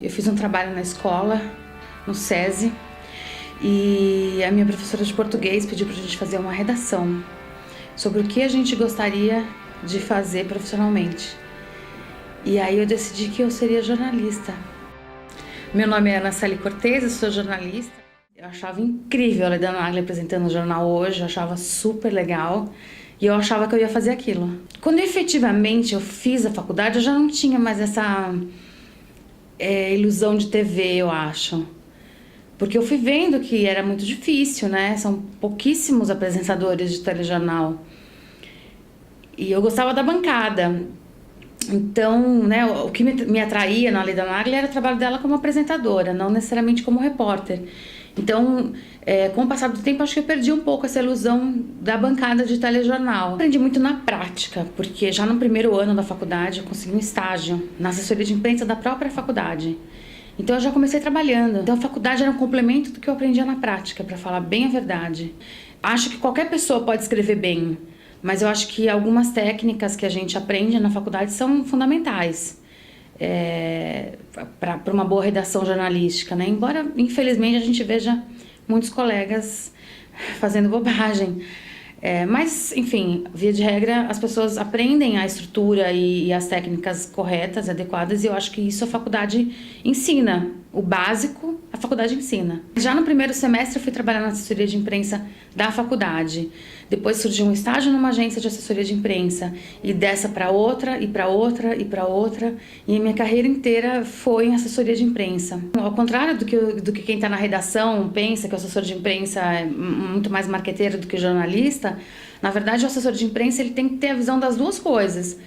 Eu fiz um trabalho na escola, no SESI, e a minha professora de português pediu pra gente fazer uma redação sobre o que a gente gostaria de fazer profissionalmente. E aí eu decidi que eu seria jornalista. Meu nome é Ana Célia Cortez, eu sou jornalista. Eu achava incrível a Leda Nagli apresentando o jornal hoje, eu achava super legal. E eu achava que eu ia fazer aquilo. Quando efetivamente eu fiz a faculdade, eu já não tinha mais essa ilusão de TV, eu acho. Porque eu fui vendo que era muito difícil, né? São pouquíssimos apresentadores de telejornal. E eu gostava da bancada. Então, né, o que me atraía na Leda Nagli era o trabalho dela como apresentadora, não necessariamente como repórter. Então, com o passar do tempo, acho que eu perdi um pouco essa ilusão da bancada de telejornal. Aprendi muito na prática, porque já no primeiro ano da faculdade eu consegui um estágio na assessoria de imprensa da própria faculdade. Então eu já comecei trabalhando. Então a faculdade era um complemento do que eu aprendia na prática, para falar bem a verdade. Acho que qualquer pessoa pode escrever bem, mas eu acho que algumas técnicas que a gente aprende na faculdade são fundamentais para uma boa redação jornalística, né? Embora, infelizmente, a gente veja muitos colegas fazendo bobagem. Mas, enfim, via de regra, as pessoas aprendem a estrutura e as técnicas corretas, adequadas, e eu acho que isso a faculdade ensina. O básico, a faculdade ensina. Já no primeiro semestre eu fui trabalhar na assessoria de imprensa da faculdade. Depois surgiu um estágio numa agência de assessoria de imprensa, e dessa para outra, e para outra, e para outra, e a minha carreira inteira foi em assessoria de imprensa. Ao contrário do que quem está na redação pensa, que o assessor de imprensa é muito mais marqueteiro do que jornalista, na verdade o assessor de imprensa ele tem que ter a visão das duas coisas.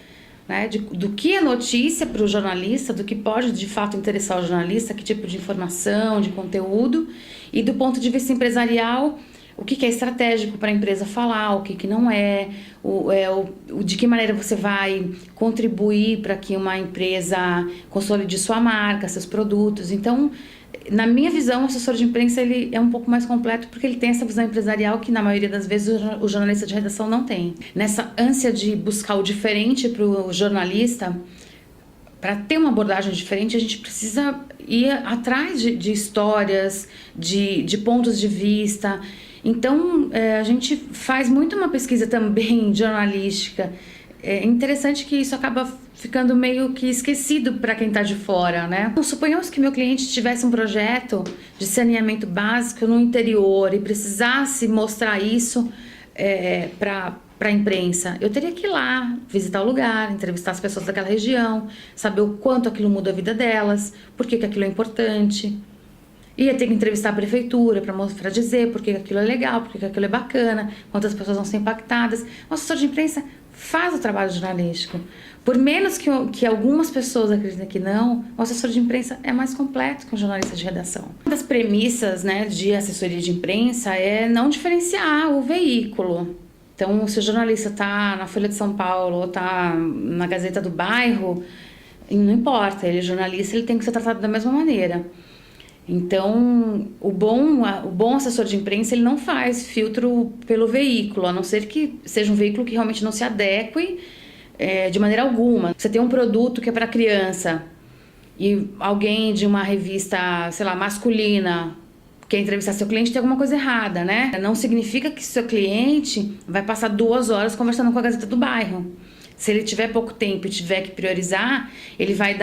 Né, do que é notícia para o jornalista, do que pode de fato interessar o jornalista, que tipo de informação, de conteúdo, e do ponto de vista empresarial, o que é estratégico para a empresa falar, o que não é, de que maneira você vai contribuir para que uma empresa consolide sua marca, seus produtos. Então, na minha visão, o assessor de imprensa ele é um pouco mais completo porque ele tem essa visão empresarial que na maioria das vezes o jornalista de redação não tem. Nessa ânsia de buscar o diferente para o jornalista, para ter uma abordagem diferente, a gente precisa ir atrás de histórias, de pontos de vista. Então, a gente faz muito uma pesquisa também jornalística. É interessante que isso acaba ficando meio que esquecido para quem está de fora, né? Então, suponhamos que meu cliente tivesse um projeto de saneamento básico no interior e precisasse mostrar isso para a imprensa. Eu teria que ir lá, visitar o lugar, entrevistar as pessoas daquela região, saber o quanto aquilo muda a vida delas, por que aquilo é importante. Ia ter que entrevistar a prefeitura para dizer por que aquilo é legal, por que aquilo é bacana, quantas pessoas vão ser impactadas. O assessor de imprensa faz o trabalho jornalístico. Por menos que algumas pessoas acreditem que não, o assessor de imprensa é mais completo que um jornalista de redação. Uma das premissas, né, de assessoria de imprensa é não diferenciar o veículo. Então, se o jornalista está na Folha de São Paulo ou está na Gazeta do Bairro, não importa, ele é jornalista, ele tem que ser tratado da mesma maneira. Então, o bom assessor de imprensa ele não faz filtro pelo veículo, a não ser que seja um veículo que realmente não se adeque de maneira alguma. Você tem um produto que é para criança e alguém de uma revista, sei lá, masculina quer entrevistar seu cliente, tem alguma coisa errada, né? Não significa que seu cliente vai passar 2 horas conversando com a Gazeta do Bairro. Se ele tiver pouco tempo e tiver que priorizar, ele vai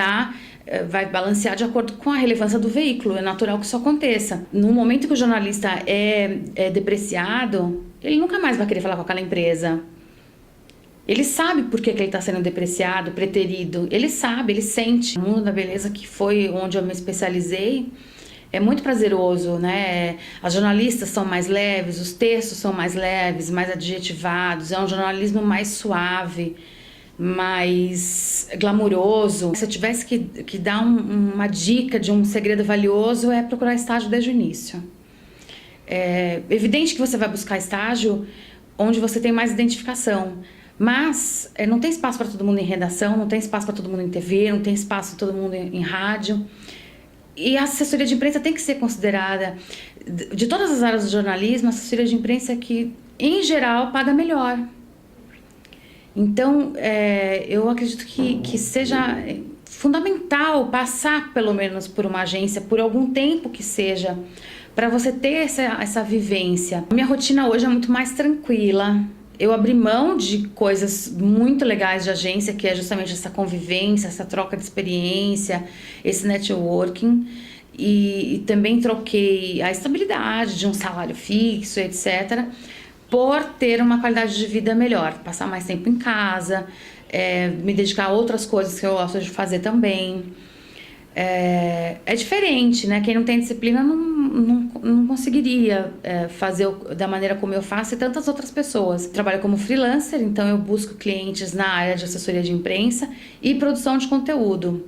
balancear de acordo com a relevância do veículo. É natural que isso aconteça. No momento que o jornalista é depreciado, ele nunca mais vai querer falar com aquela empresa. Ele sabe por que ele está sendo depreciado, preterido. Ele sabe, ele sente. O mundo da beleza, que foi onde eu me especializei, é muito prazeroso, né? As jornalistas são mais leves, os textos são mais leves, mais adjetivados. É um jornalismo mais suave, mais glamuroso. Se eu tivesse que dar uma dica de um segredo valioso, é procurar estágio desde o início. É evidente que você vai buscar estágio onde você tem mais identificação, mas não tem espaço para todo mundo em redação, não tem espaço para todo mundo em TV, não tem espaço para todo mundo em rádio. E a assessoria de imprensa tem que ser considerada, de todas as áreas do jornalismo, a assessoria de imprensa é que, em geral, paga melhor. Então, eu acredito que seja fundamental passar pelo menos por uma agência, por algum tempo que seja, para você ter essa vivência. A minha rotina hoje é muito mais tranquila. Eu abri mão de coisas muito legais de agência, que é justamente essa convivência, essa troca de experiência, esse networking. E também troquei a estabilidade de um salário fixo, etc., por ter uma qualidade de vida melhor, passar mais tempo em casa, me dedicar a outras coisas que eu gosto de fazer também. É diferente, né? Quem não tem disciplina não conseguiria fazer da maneira como eu faço e tantas outras pessoas. Eu trabalho como freelancer, então eu busco clientes na área de assessoria de imprensa e produção de conteúdo.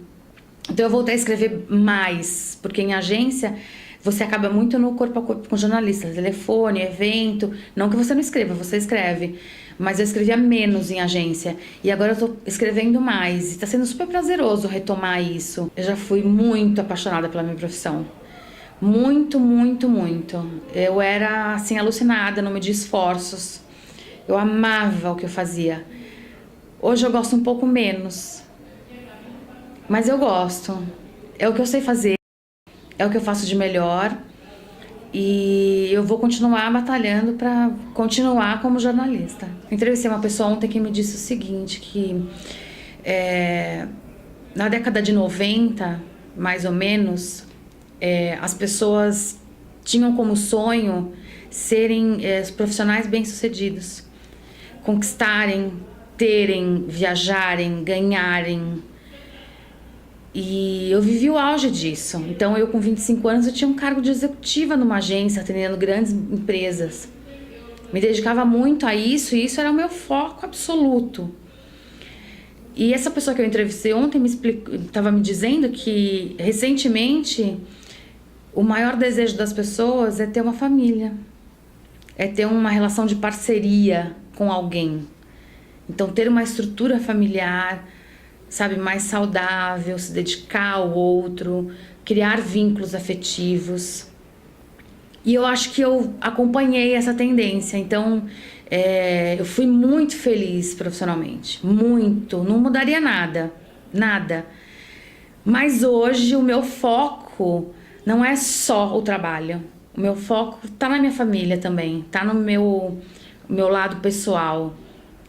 Então eu voltei a escrever mais, porque em agência você acaba muito no corpo a corpo com jornalistas, telefone, evento. Não que você não escreva, você escreve. Mas eu escrevia menos em agência. E agora eu tô escrevendo mais. E tá sendo super prazeroso retomar isso. Eu já fui muito apaixonada pela minha profissão. Muito, muito, muito. Eu era, assim, alucinada, não media esforços. Eu amava o que eu fazia. Hoje eu gosto um pouco menos. Mas eu gosto. É o que eu sei fazer. É o que eu faço de melhor. E eu vou continuar batalhando para continuar como jornalista. Entrevistei uma pessoa ontem que me disse o seguinte, que na década de 90, mais ou menos, as pessoas tinham como sonho serem profissionais bem-sucedidos, conquistarem, terem, viajarem, ganharem. E eu vivi o auge disso. Então eu com 25 anos eu tinha um cargo de executiva numa agência, atendendo grandes empresas. Me dedicava muito a isso e isso era o meu foco absoluto. E essa pessoa que eu entrevistei ontem estava me dizendo que recentemente o maior desejo das pessoas é ter uma família, é ter uma relação de parceria com alguém. Então ter uma estrutura familiar, sabe, mais saudável, se dedicar ao outro, criar vínculos afetivos. E eu acho que eu acompanhei essa tendência, então eu fui muito feliz profissionalmente, muito, não mudaria nada, nada. Mas hoje o meu foco não é só o trabalho, o meu foco tá na minha família também, tá no meu lado pessoal.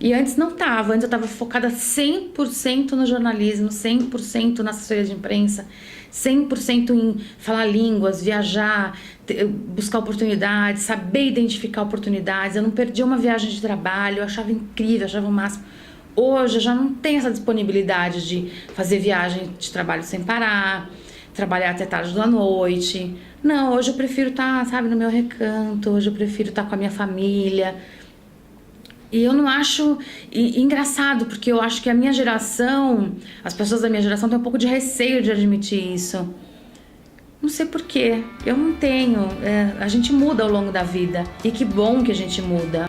E antes não tava, antes eu tava focada 100% no jornalismo, 100% na assessoria de imprensa, 100% em falar línguas, viajar, buscar oportunidades, saber identificar oportunidades. Eu não perdi uma viagem de trabalho, eu achava incrível, eu achava o máximo. Hoje eu já não tenho essa disponibilidade de fazer viagem de trabalho sem parar, trabalhar até tarde da noite. Não, hoje eu prefiro estar, sabe, no meu recanto, hoje eu prefiro estar com a minha família. E eu não acho engraçado, porque eu acho que a minha geração, as pessoas da minha geração têm um pouco de receio de admitir isso. Não sei porquê, eu não tenho. A gente muda ao longo da vida. E que bom que a gente muda.